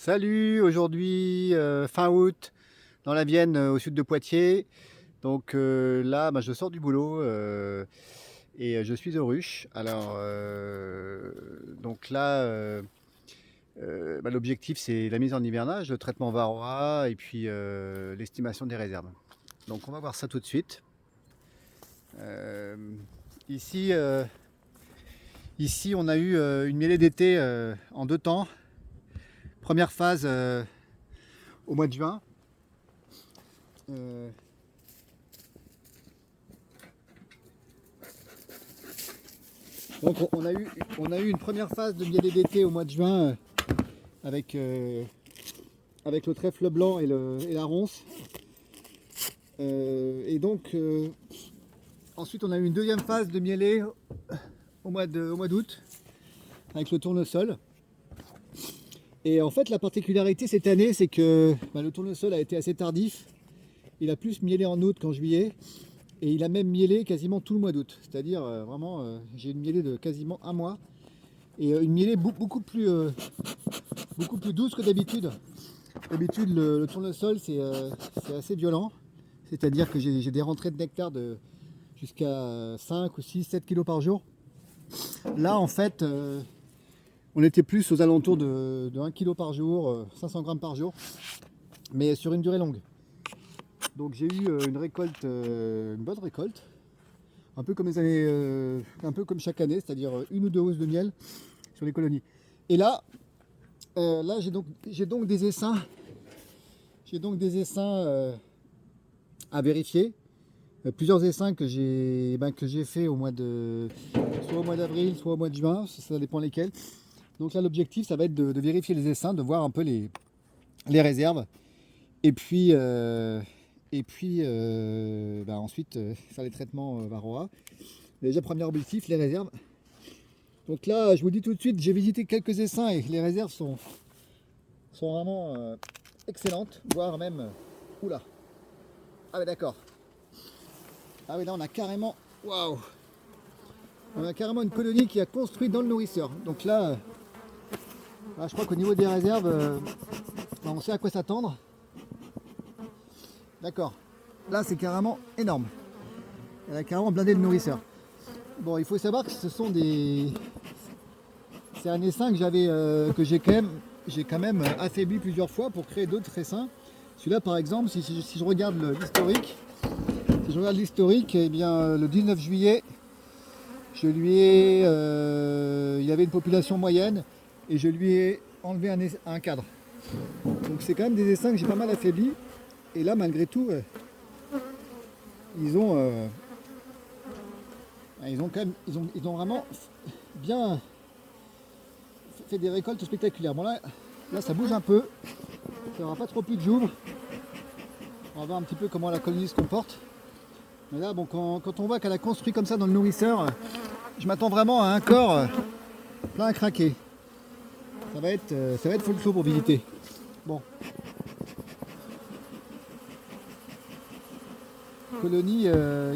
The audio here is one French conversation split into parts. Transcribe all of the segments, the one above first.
Salut, aujourd'hui fin août dans la Vienne au sud de Poitiers. Donc là je sors du boulot et je suis aux ruches. Alors donc là l'objectif c'est la mise en hivernage, le traitement varroa et puis l'estimation des réserves. Donc on va voir ça tout de suite. Euh, ici, ici on a eu une mêlée d'été en deux temps. Première phase au mois de juin. Euh, Donc on a eu une première phase de mielée d'été au mois de juin avec, avec le trèfle blanc et la ronce. Et donc ensuite on a eu une deuxième phase de mielée au mois d'août avec le tournesol. Et en fait la particularité cette année c'est que le tournesol a été assez tardif. Il a plus mielé en août qu'en juillet. Et il a même mielé quasiment tout le mois d'août. C'est-à-dire vraiment j'ai une mielée de quasiment un mois. Et une mielée beaucoup plus douce que d'habitude. D'habitude, le tournesol, c'est assez violent. C'est-à-dire que j'ai des rentrées de nectar de jusqu'à 5 ou 6, 7 kg par jour. Là, en fait, on était plus aux alentours de 1 kg par jour, 500 grammes par jour, mais sur une durée longue. Donc j'ai eu une récolte, une bonne récolte, un peu comme les années, un peu comme chaque année, c'est-à-dire une ou deux housses de miel sur les colonies. Et là, j'ai donc des essaims. J'ai donc des essaims à vérifier. Plusieurs essaims que j'ai fait au mois de soit au mois d'avril, soit au mois de juin, ça dépend lesquels. Donc là l'objectif ça va être de vérifier les essaims, de voir un peu les réserves. Et puis ensuite faire les traitements varroa. Déjà premier objectif, les réserves. Donc là je vous dis tout de suite, j'ai visité quelques essaims et les réserves sont vraiment excellentes, voire même. Oula. Ah ouais d'accord. Ah oui là on a carrément. Waouh. On a carrément une colonie qui a construit dans le nourrisseur. Donc là, je crois qu'au niveau des réserves, on sait à quoi s'attendre. D'accord. Là c'est carrément énorme. Elle a carrément blindé le nourrisseur. Bon, il faut savoir que ce sont des. C'est un essaim que j'ai quand même affaibli plusieurs fois pour créer d'autres essaims. Celui-là par exemple, si je regarde l'historique, eh bien le 19 juillet, il avait une population moyenne et je lui ai enlevé un cadre. Donc c'est quand même des essaims que j'ai pas mal affaiblis. Et là malgré tout, ils ont vraiment bien fait des récoltes spectaculaires. Bon là ça bouge un peu. Ça n'aura pas trop plu que j'ouvre. On va voir un petit peu comment la colonie se comporte. Mais là bon quand on voit qu'elle a construit comme ça dans le nourrisseur, je m'attends vraiment à un corps plein à craquer. Ça va être full show pour visiter. Bon. Colonie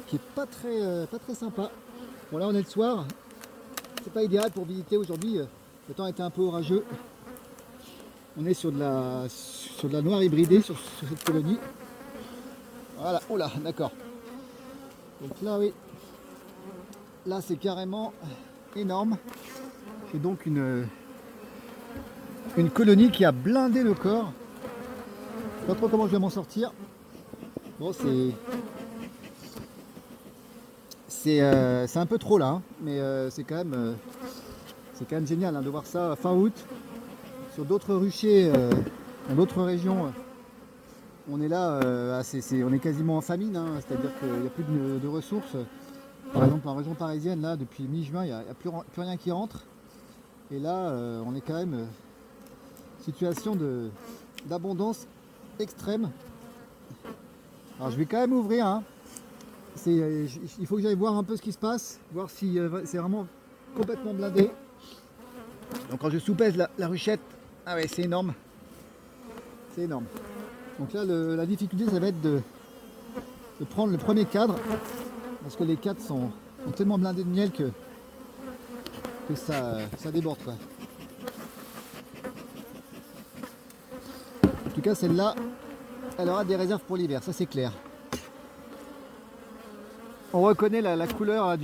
qui est pas très sympa. Bon là on est le soir. C'est pas idéal pour visiter aujourd'hui. Le temps était un peu orageux. On est sur de la noire hybridée sur cette colonie. Voilà. Oh là, d'accord. Donc là oui. Là c'est carrément énorme. C'est donc une colonie qui a blindé le corps. Je sais pas trop comment je vais m'en sortir. Bon c'est un peu trop là, hein, mais c'est quand même génial hein, de voir ça fin août sur d'autres ruchers dans d'autres régions. On est là, on est quasiment en famine, hein, c'est-à-dire qu'il n'y a plus de ressources. Par exemple en région parisienne, là depuis mi-juin, il n'y a plus rien qui rentre. Et là, on est quand même situation d'abondance extrême. Alors je vais quand même ouvrir. Hein. Il faut que j'aille voir un peu ce qui se passe, voir si c'est vraiment complètement blindé. Donc quand je soupèse la ruchette, ah ouais c'est énorme. C'est énorme. Donc là la difficulté ça va être de prendre le premier cadre, parce que les cadres sont tellement blindés de miel que ça déborde quoi. tout cas, celle-là, elle aura des réserves pour l'hiver, ça c'est clair. On reconnaît la couleur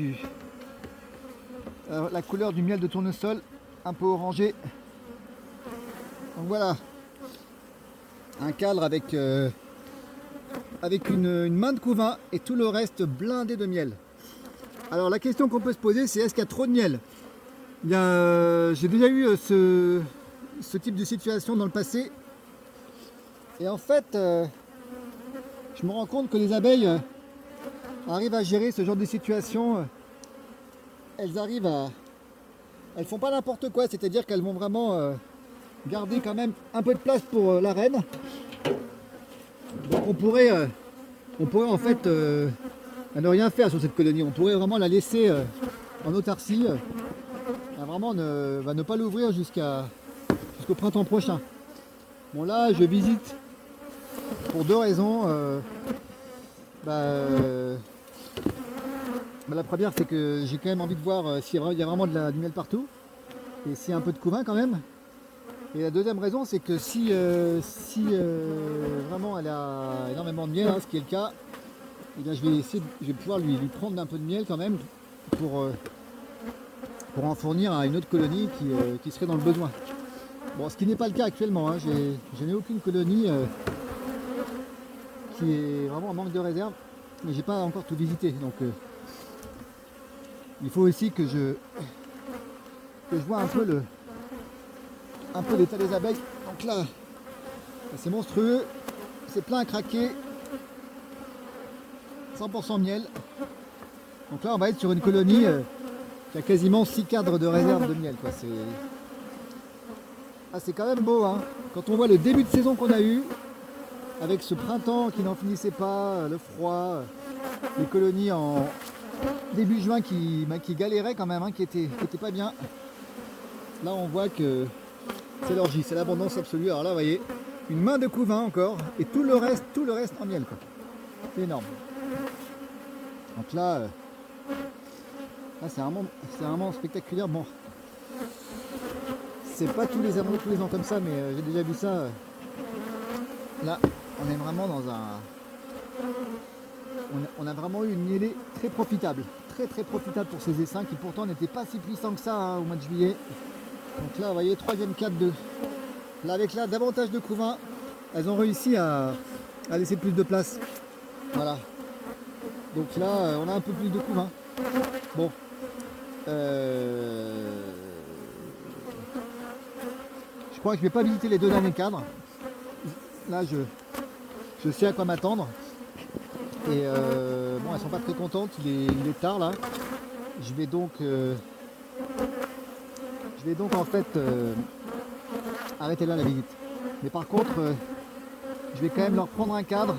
la couleur du miel de tournesol, un peu orangé. Donc voilà, un cadre avec une main de couvain et tout le reste blindé de miel. Alors la question qu'on peut se poser, c'est est-ce qu'il y a trop de miel? J'ai déjà eu ce type de situation dans le passé. Et en fait, je me rends compte que les abeilles arrivent à gérer ce genre de situation. Elles font pas n'importe quoi, c'est-à-dire qu'elles vont vraiment garder quand même un peu de place pour la reine. Donc on pourrait en fait ne rien faire sur cette colonie. On pourrait vraiment la laisser en autarcie, vraiment ne pas l'ouvrir jusqu'au printemps prochain. Bon là, je visite pour deux raisons. La première, c'est que j'ai quand même envie de voir s'il y a vraiment du miel partout et s'il y a un peu de couvain quand même. Et la deuxième raison, c'est que si vraiment elle a énormément de miel, hein, ce qui est le cas, eh bien, je vais pouvoir lui prendre un peu de miel quand même pour en fournir à une autre colonie qui serait dans le besoin. Bon, ce qui n'est pas le cas actuellement, hein, je n'ai aucune colonie qui est vraiment en manque de réserve, mais j'ai pas encore tout visité, donc il faut aussi que je vois un peu l'état des abeilles. Donc là, c'est monstrueux, c'est plein à craquer, 100% miel. Donc là, on va être sur une colonie qui a quasiment 6 cadres de réserve de miel, quoi. C'est quand même beau, hein. Quand on voit le début de saison qu'on a eu, avec ce printemps qui n'en finissait pas, le froid, les colonies en début juin qui galéraient quand même, hein, qui étaient pas bien. Là, on voit que c'est l'orgie, c'est l'abondance absolue. Alors là, vous voyez, une main de couvain encore, et tout le reste en miel, quoi. C'est énorme. Donc là, c'est vraiment spectaculaire. Bon, c'est pas tous les ans comme ça, mais j'ai déjà vu ça. Là, on est vraiment dans on a vraiment eu une mielée très profitable. Très profitable pour ces essaims qui pourtant n'étaient pas si puissants que ça, hein, au mois de juillet. Donc là, vous voyez, troisième cadre de... Là, avec là, davantage de couvain, elles ont réussi à laisser plus de place. Voilà. Donc là, on a un peu plus de couvain. Bon. Je crois que je ne vais pas visiter les deux derniers cadres. Là, je sais à quoi m'attendre. Et bon, elles sont pas très contentes, il est tard là. Je vais donc en fait arrêter là la visite. Mais par contre, je vais quand même leur prendre un cadre.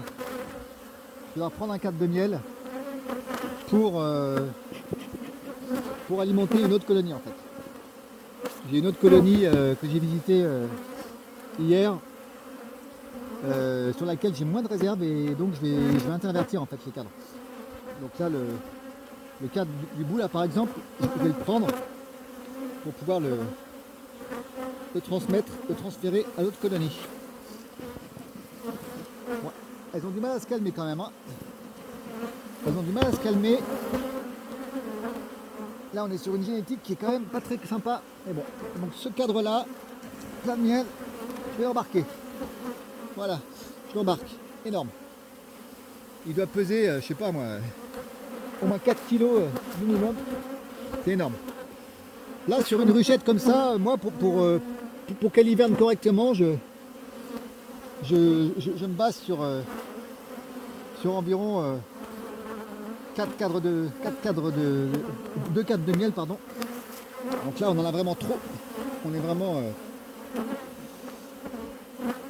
Je vais leur prendre un cadre de miel pour alimenter une autre colonie en fait. J'ai une autre colonie que j'ai visitée hier. Sur laquelle j'ai moins de réserve et donc je vais intervertir en fait les cadres. Donc là le cadre du bout là par exemple, je vais le prendre pour pouvoir le transférer à l'autre colonie. Ouais, elles ont du mal à se calmer quand même, hein. Elles ont du mal à se calmer. Là on est sur une génétique qui est quand même pas très sympa. Mais bon, donc ce cadre là, plein de miel, je vais embarquer. Voilà, je l'embarque, énorme. Il doit peser, je sais pas moi, au moins 4 kg minimum. C'est énorme. Là, sur une ruchette comme ça, moi, pour qu'elle hiverne correctement, je me base sur environ 2 cadres de miel, pardon. Donc là, on en a vraiment trop. On est vraiment...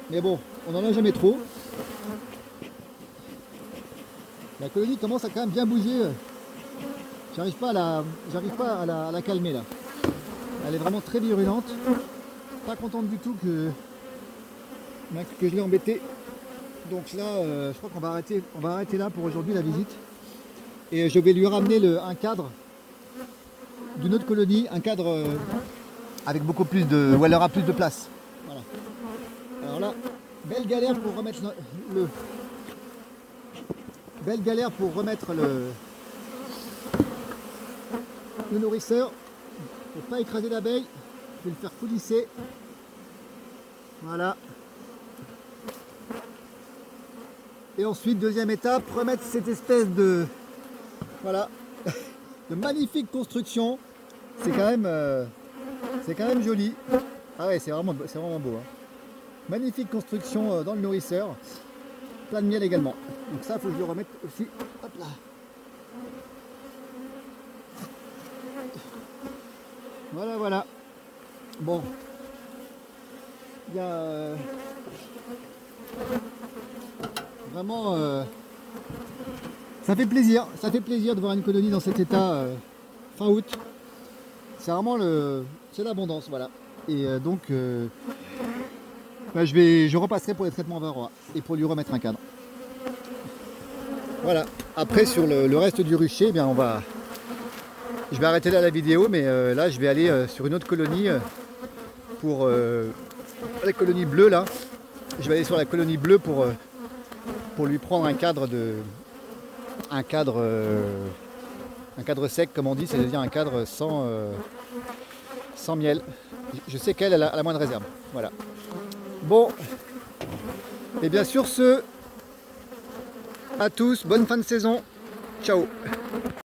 Mais bon, on n'en a jamais trop. La colonie commence à quand même bien bouger. J'arrive pas à la calmer là. Elle est vraiment très virulente. Pas contente du tout que je l'ai embêtée. Donc là, je crois qu'on va arrêter là pour aujourd'hui la visite. Et je vais lui ramener un cadre d'une autre colonie, un cadre avec beaucoup plus de... où elle aura plus de place. Voilà. Alors là, belle galère pour remettre le belle galère pour remettre le nourrisseur. Pour pas écraser l'abeille, je vais le faire coulisser. Voilà. Et ensuite, deuxième étape, remettre cette espèce de voilà de magnifique construction. C'est quand même joli. Ah ouais, c'est vraiment beau. Hein. Magnifique construction dans le nourrisseur. Plein de miel également. Donc ça, il faut que je le remette aussi. Hop là. Voilà, voilà. Bon. Il y a vraiment... ça fait plaisir. Ça fait plaisir de voir une colonie dans cet état fin août. C'est vraiment c'est l'abondance, voilà. Et donc, bah, je repasserai pour les traitements varroa et pour lui remettre un cadre. Voilà. Après, sur le reste du rucher, eh bien, je vais arrêter là la vidéo, mais là, je vais aller sur une autre colonie pour la colonie bleue là. Je vais aller sur la colonie bleue pour lui prendre un cadre sec, comme on dit, c'est-à-dire un cadre sans miel. Je sais qu'elle a moins de réserve. Voilà. Bon, et bien sur ce, à tous, bonne fin de saison. Ciao.